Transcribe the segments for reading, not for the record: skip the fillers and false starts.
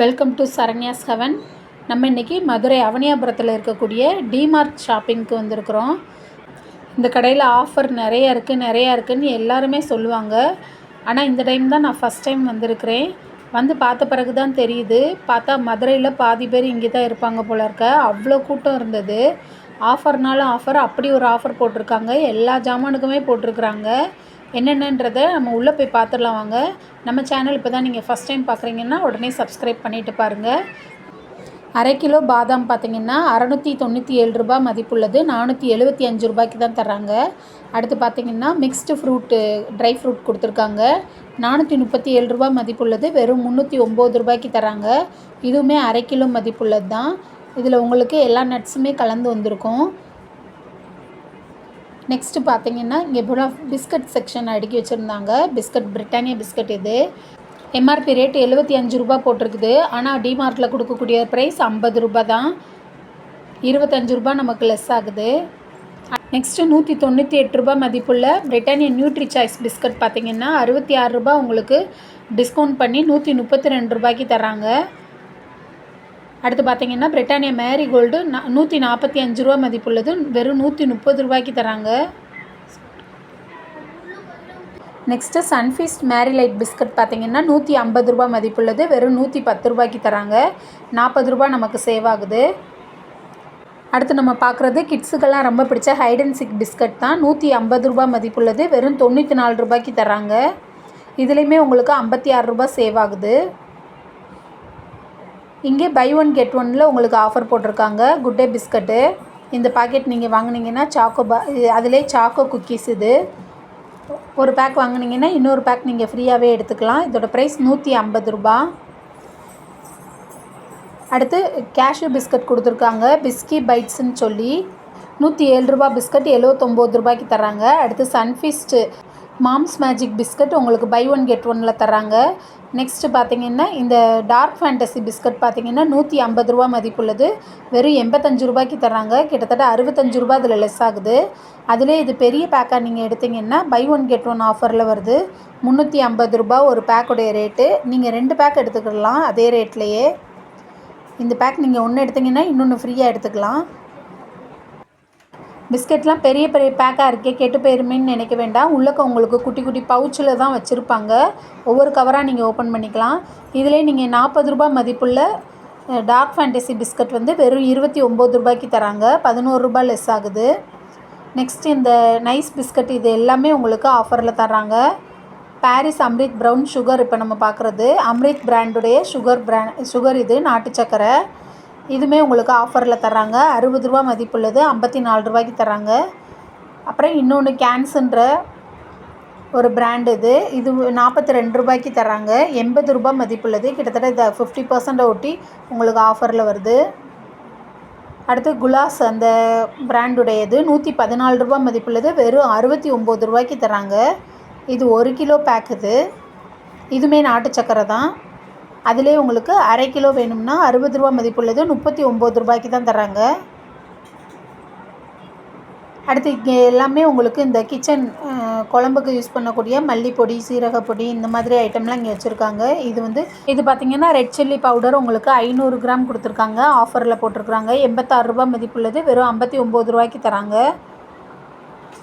Welcome to Saranya's heaven. நம்ம இன்றைக்கி மதுரை அவனியாபுரத்தில் இருக்கக்கூடிய டிமார்ட் ஷாப்பிங்க்கு வந்திருக்கிறோம். இந்த கடையில் ஆஃபர் நிறையா இருக்குதுன்னு எல்லாருமே சொல்லுவாங்க. ஆனால் இந்த டைம் தான் நான் ஃபஸ்ட் டைம் வந்திருக்கிறேன். வந்து பார்த்த பிறகு தான் தெரியுது. பார்த்தா மதுரையில் பாதி பேர் இங்கே தான் இருப்பாங்க போல இருக்க. அவ்வளோ கூட்டம் இருந்தது. ஆஃபர்னாலும் ஆஃபர், அப்படி ஒரு ஆஃபர் போட்டிருக்காங்க. எல்லா ஜாமானுக்குமே போட்டிருக்குறாங்க. என்னென்னன்றதை நம்ம உள்ளே போய் பார்த்துடலாம் வாங்க. நம்ம சேனல் இப்போ தான் நீங்கள் ஃபஸ்ட் டைம் பார்க்குறீங்கன்னா உடனே சப்ஸ்கிரைப் பண்ணிவிட்டு பாருங்கள். அரை கிலோ பாதாம் பார்த்திங்கன்னா 697 ரூபா மதிப்புள்ளது. 475 ரூபாய்க்கு தான் தர்றாங்க. அடுத்து பார்த்திங்கன்னா மிக்ஸ்டு ஃப்ரூட்டு ட்ரை ஃப்ரூட் கொடுத்துருக்காங்க. 437 ரூபா மதிப்புள்ளது. வெறும் 309 ரூபாய்க்கு தராங்க. இதுவுமே அரை கிலோ மதிப்புள்ளது தான். இதில் உங்களுக்கு எல்லா நட்ஸுமே கலந்து வந்திருக்கும். நெக்ஸ்ட்டு பார்த்திங்கன்னா இங்கே பூரா பிஸ்கட் செக்ஷன் அடுக்கி வச்சுருந்தாங்க. Biscuit Britannia biscuit. இது எம்ஆர்பி ரேட் 75 ரூபா போட்டிருக்குது. ஆனால் டிமார்ட்டில் கொடுக்கக்கூடிய ப்ரைஸ் 50 ரூபா தான். 25 ரூபா நமக்கு லெஸ் ஆகுது. நெக்ஸ்ட்டு 198 ரூபா மதிப்புள்ள பிரிட்டானியா நியூட்ரி சாய்ஸ் பிஸ்கட் பார்த்திங்கன்னா 66 ரூபா உங்களுக்கு டிஸ்கவுண்ட் பண்ணி 132 ரூபாய்க்கு தராங்க. அடுத்து பார்த்திங்கன்னா பிரிட்டானியா மேரிகோல்டு 145 ரூபா மதிப்புள்ளது. வெறும் 130 ரூபாய்க்கு தராங்க. நெக்ஸ்ட்டு சன்ஃபீஸ்ட் மேரிலைட் பிஸ்கட் பார்த்திங்கன்னா 150 ரூபா மதிப்புள்ளது. வெறும் 110 ரூபாய்க்கு தராங்க. 40 ரூபா நமக்கு சேவ் ஆகுது. அடுத்து நம்ம பார்க்குறது கிட்ஸுக்கெல்லாம் ரொம்ப பிடிச்ச ஹைட் அண்ட் சீக் பிஸ்கட் தான். 150 ரூபா மதிப்புள்ளது. வெறும் 94 ரூபாய்க்கு தராங்க. இதுலேயுமே உங்களுக்கு 56 ரூபா சேவ் ஆகுது. இங்கே பை ஒன் கெட் ஒன்னில் உங்களுக்கு ஆஃபர் போட்டிருக்காங்க. Good day biscuit. இந்த பாக்கெட் நீங்கள் வாங்கினீங்கன்னா அதிலே சாக்கோ குக்கீஸ். இது ஒரு பேக் வாங்கினீங்கன்னா இன்னொரு பேக் நீங்கள் ஃப்ரீயாகவே எடுத்துக்கலாம். இதோட ப்ரைஸ் 150 ரூபா. அடுத்து கேஷ்யூ பிஸ்கட் கொடுத்துருக்காங்க. பிஸ்கி பைட்ஸுன்னு சொல்லி 107 ரூபா பிஸ்கட் 79 ரூபாய்க்கு தராங்க. அடுத்து சன்ஃபீஸ்ட்டு மாம்ஸ் மேஜிக் பிஸ்கட் உங்களுக்கு பை ஒன் கெட் ஒன்னில் தராங்க. நெக்ஸ்ட்டு பார்த்திங்கன்னா இந்த டார்க் ஃபேண்டசி பிஸ்கட் பார்த்திங்கன்னா 150 ரூபா மதிப்புள்ளது. வெறும் 85 ரூபாய்க்கு தராங்க. கிட்டத்தட்ட 65 ரூபா இதில் லெஸ் ஆகுது. அதிலே இது பெரிய பேக்காக நீங்கள் எடுத்திங்கன்னா பை ஒன் கெட் ஒன் ஆஃபரில் வருது. 350 ரூபா ஒரு பேக்குடைய ரேட்டு. நீங்கள் 2 பேக் எடுத்துக்கலாம் அதே ரேட்லேயே. இந்த பேக் நீங்கள் ஒன்று எடுத்திங்கன்னா இன்னொன்று ஃப்ரீயாக எடுத்துக்கலாம். பிஸ்கெட்லாம் பெரிய பெரிய பேக்காக இருக்கே, கெட்டு போயிருமேன்னு நினைக்க வேண்டாம். உள்ளக்க உங்களுக்கு குட்டி குட்டி பவுச்சில் தான் வச்சுருப்பாங்க. ஒவ்வொரு கவராக நீங்கள் ஓப்பன் பண்ணிக்கலாம். இதிலே நீங்கள் 40 ரூபா மதிப்புள்ள டார்க் ஃபேண்டசி பிஸ்கட் வந்து வெறும் 29 ரூபாய்க்கு தராங்க. 11 ரூபா லெஸ் ஆகுது. நெக்ஸ்ட் இந்த நைஸ் பிஸ்கட் இது எல்லாமே உங்களுக்கு ஆஃபரில் தராங்க. பாரிஸ் அம்ரித் ப்ரௌன் சுகர் இப்போ நம்ம பார்க்குறது அம்ரித் பிராண்டுடைய சுகர் இது நாட்டு சக்கரை. இதுவுமே உங்களுக்கு ஆஃபரில் தராங்க. 60 ரூபா மதிப்புள்ளது. 54 ரூபாய்க்கு தராங்க. அப்புறம் இன்னொன்று கேன்ஸுன்ற ஒரு பிராண்டு. இது 42 ரூபாய்க்கு தராங்க. 80 ரூபா மதிப்புள்ளது. கிட்டத்தட்ட இதை 50% ஒட்டி உங்களுக்கு ஆஃபரில் வருது. அடுத்து குலாஸ் அந்த பிராண்டுடையது 114 ரூபா மதிப்புள்ளது. வெறும் 69 ரூபாய்க்கு தராங்க. இது 1 கிலோ பேக். இதுவுமே நாட்டு சக்கரை தான். அதிலே உங்களுக்கு அரை கிலோ வேணும்னா 60 ரூபா மதிப்புள்ளது. 39 ரூபாய்க்கு தான் தராங்க. அடுத்து இங்கே எல்லாமே உங்களுக்கு இந்த கிச்சன் குழம்புக்கு யூஸ் பண்ணக்கூடிய மல்லிப்பொடி, சீரகப்பொடி இந்த மாதிரி ஐட்டம்லாம் இங்கே வச்சுருக்காங்க. இது பார்த்திங்கன்னா ரெட் சில்லி பவுடர் உங்களுக்கு 500 கிராம் கொடுத்துருக்காங்க. ஆஃபரில் போட்டிருக்குறாங்க. 86 ரூபா மதிப்புள்ளது. வெறும் 59 ரூபாய்க்கு தராங்க.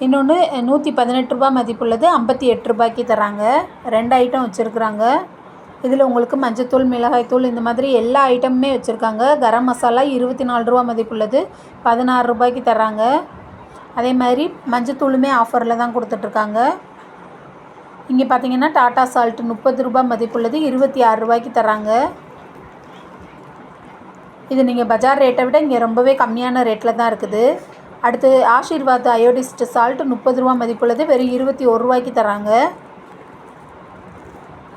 இன்னொன்று 118 ரூபா மதிப்புள்ளது. 58 ரூபாய்க்கு தராங்க. 2 ஐட்டம் வச்சுருக்குறாங்க. இதில் உங்களுக்கு மஞ்சத்தூள், மிளகாய்த்தூள் இந்த மாதிரி எல்லா ஐட்டமுமே வச்சுருக்காங்க. கரம் மசாலா 24 ரூபா மதிப்புள்ளது. 16 ரூபாய்க்கு தராங்க. அதே மாதிரி மஞ்சத்தூளுமே ஆஃபரில் தான் கொடுத்துட்ருக்காங்க. இங்கே பார்த்திங்கன்னா டாட்டா சால்ட் 30 ரூபா மதிப்புள்ளது. 26 ரூபாய்க்கு தராங்க. இது நீங்கள் பஜார் ரேட்டை விட இங்கே ரொம்பவே கம்மியான ரேட்டில் தான் இருக்குது. அடுத்து ஆஷீர்வாத் அயோடிஸ்ட் சால்ட் 30 ரூபா மதிப்புள்ளது. வெறும் 21 ரூபாய்க்கு தராங்க.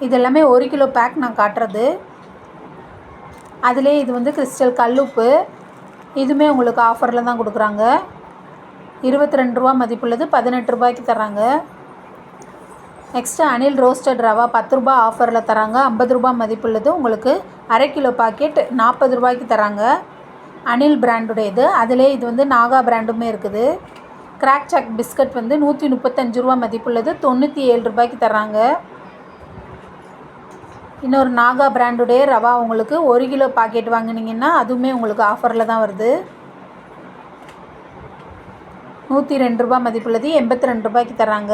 இது எல்லாமே 1 கிலோ பேக் நான் காட்டுறது. அதிலே இது கிறிஸ்டல் கல்லுப்பு. இதுவுமே உங்களுக்கு ஆஃபரில் தான் கொடுக்குறாங்க. 22 ரூபா மதிப்புள்ளது. 18 ரூபாய்க்கு தராங்க. நெக்ஸ்ட்டு அனில் ரோஸ்டட் ரவா 10 ரூபா ஆஃபரில் தராங்க. 50 ரூபா மதிப்புள்ளது. உங்களுக்கு அரை கிலோ பாக்கெட் 40 ரூபாய்க்கு தராங்க. அனில் பிராண்டுடையது. அதிலே இது நாகா பிராண்டுமே இருக்குது. கிராக் சாக் பிஸ்கட் 135 ரூபா மதிப்புள்ளது. 97 ரூபாய்க்கு தராங்க. இன்னொரு நாகா பிராண்டுடைய ரவா உங்களுக்கு 1 கிலோ பாக்கெட் வாங்கினீங்கன்னா அதுவுமே உங்களுக்கு ஆஃபரில் தான் வருது. 102 ரூபா மதிப்புள்ளது 82 ரூபாய்க்கு தராங்க.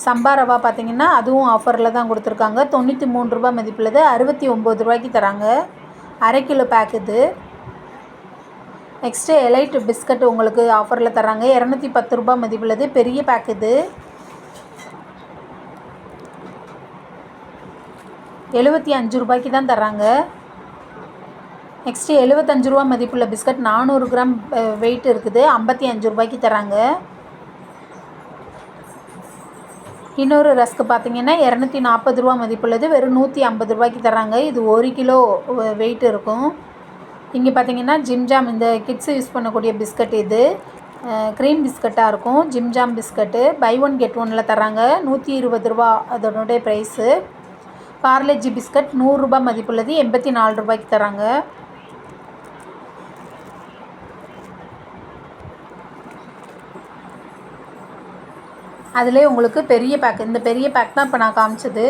சம்பா ரவா பார்த்திங்கன்னா அதுவும் ஆஃபரில் தான் கொடுத்துருக்காங்க. 93 ரூபா மதிப்புள்ளது 69 ரூபாய்க்கு தராங்க. 1/2 கிலோ பேக் இது. நெக்ஸ்ட்டு எலைட் பிஸ்கட் உங்களுக்கு ஆஃபரில் தராங்க. 210 ரூபா மதிப்புள்ளது பெரிய பேக் இது. 75 ரூபாய்க்கு தான் தராங்க. நெக்ஸ்ட்டு 75 ரூபா மதிப்புள்ள பிஸ்கட் 400 கிராம் வெயிட் இருக்குது. 55 ரூபாய்க்கு தராங்க. இன்னொரு ரஸ்க்கு பார்த்திங்கன்னா 240 ரூபா மதிப்புள்ளது வெறும் 150 ரூபாய்க்கு தராங்க. இது 1 கிலோ வெயிட் இருக்கும். இங்கே பார்த்திங்கன்னா ஜிம்ஜாம் இந்த கிட்ஸு யூஸ் பண்ணக்கூடிய பிஸ்கட் இது க்ரீம் பிஸ்கட்டாக இருக்கும். ஜிம்ஜாம் பிஸ்கட்டு பை 1 கெட் 1ல் தராங்க. 120 ரூபா அதனுடைய ப்ரைஸு. பார்லேஜி பிஸ்கட் 100 ரூபா மதிப்புள்ளது 84 ரூபாய்க்கு தராங்க. அதிலே உங்களுக்கு பெரிய பேக் இந்த பெரிய பேக் தான் இப்போ நான் காமிச்சது.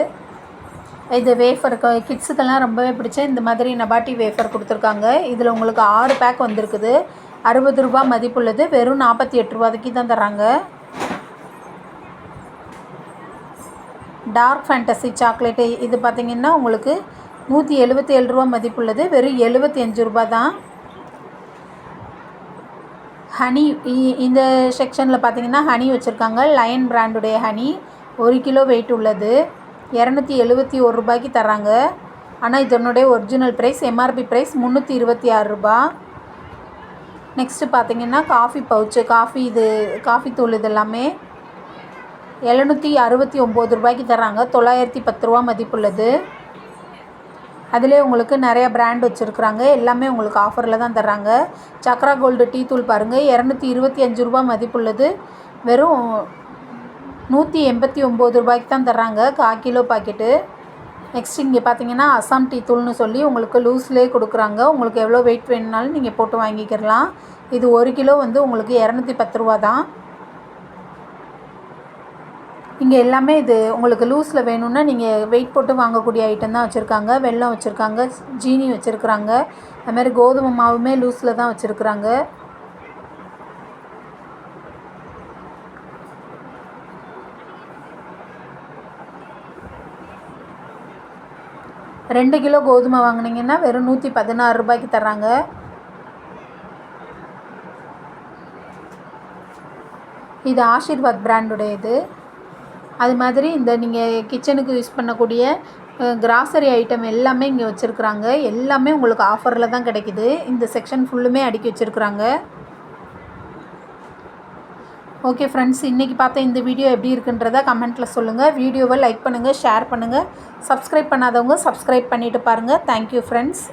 இது வேஃபர் கிட்ஸுக்கெல்லாம் ரொம்பவே பிடிச்ச இந்த மாதிரி நபாட்டி வேஃபர் கொடுத்துருக்காங்க. இதில் உங்களுக்கு 6 பேக் வந்திருக்குது. 60 ரூபா மதிப்புள்ளது வெறும் 48 ரூபாய்க்கு தான் தராங்க. டார்க் ஃபேண்டசி சாக்லேட்டு இது பார்த்திங்கன்னா உங்களுக்கு 177 ரூபா மதிப்புள்ளது வெறும் 75 ரூபா தான். ஹனி இந்த செக்ஷனில் பார்த்திங்கன்னா ஹனி வச்சுருக்காங்க. லயன் பிராண்டுடைய ஹனி 1 கிலோ வெயிட் உள்ளது. 271 ரூபாய்க்கு தராங்க. ஆனால் இதனுடைய ஒரிஜினல் ப்ரைஸ் எம்ஆர்பி ப்ரைஸ் 326 ரூபா. நெக்ஸ்ட்டு பார்த்திங்கன்னா காஃபி பவுச்சு காஃபி தூள் இது எல்லாமே 769 ரூபாய்க்கு தராங்க. 910 ரூபா மதிப்புள்ளது. அதிலே உங்களுக்கு நிறையா பிராண்ட் வச்சுருக்குறாங்க. எல்லாமே உங்களுக்கு ஆஃபரில் தான் தர்றாங்க. சக்ரா கோல்டு டீ தூள் பாருங்கள் 225 ரூபா மதிப்புள்ளது வெறும் 189 ரூபாய்க்கு தான் தர்றாங்க 1/4 கிலோ பாக்கெட்டு. நெக்ஸ்ட் இங்கே பார்த்தீங்கன்னா அசாம் டீ தூள்னு சொல்லி உங்களுக்கு லூஸ்லேயே கொடுக்குறாங்க. உங்களுக்கு எவ்வளோ வெயிட் வேணுனாலும் நீங்கள் போட்டு வாங்கிக்கிறலாம். இது 1 கிலோ வந்து உங்களுக்கு 210 ரூபா தான். இங்கே எல்லாமே இது உங்களுக்கு லூஸில் வேணும்னா நீங்கள் வெயிட் போட்டு வாங்கக்கூடிய ஐட்டம் தான் வச்சுருக்காங்க. வெல்லம் வச்சுருக்காங்க, ஜீனி வச்சுருக்குறாங்க, அதுமாதிரி கோதுமை மாவுமே லூஸில் தான் வச்சுருக்குறாங்க. ரெண்டு கிலோ கோதுமை வாங்கினீங்கன்னா வெறும் 116 ரூபாய்க்கு தர்றாங்க. இது ஆஷிர்வாத் பிராண்டுடையது. அது மாதிரி இந்த நீங்கள் கிச்சனுக்கு யூஸ் பண்ணக்கூடிய கிராசரி ஐட்டம் எல்லாமே இங்கே வச்சுருக்குறாங்க. எல்லாமே உங்களுக்கு ஆஃபரில் தான் கிடைக்கிது. இந்த செக்ஷன் ஃபுல்லுமே அடுக்கி வச்சுருக்குறாங்க. ஓகே ஃப்ரெண்ட்ஸ், இன்றைக்கி பார்த்த இந்த வீடியோ எப்படி இருக்குன்றதை கமெண்ட்டில் சொல்லுங்கள். வீடியோவை லைக் பண்ணுங்கள், ஷேர் பண்ணுங்கள். சப்ஸ்கிரைப் பண்ணாதவங்க சப்ஸ்கிரைப் பண்ணிவிட்டு பாருங்கள். Thank you friends.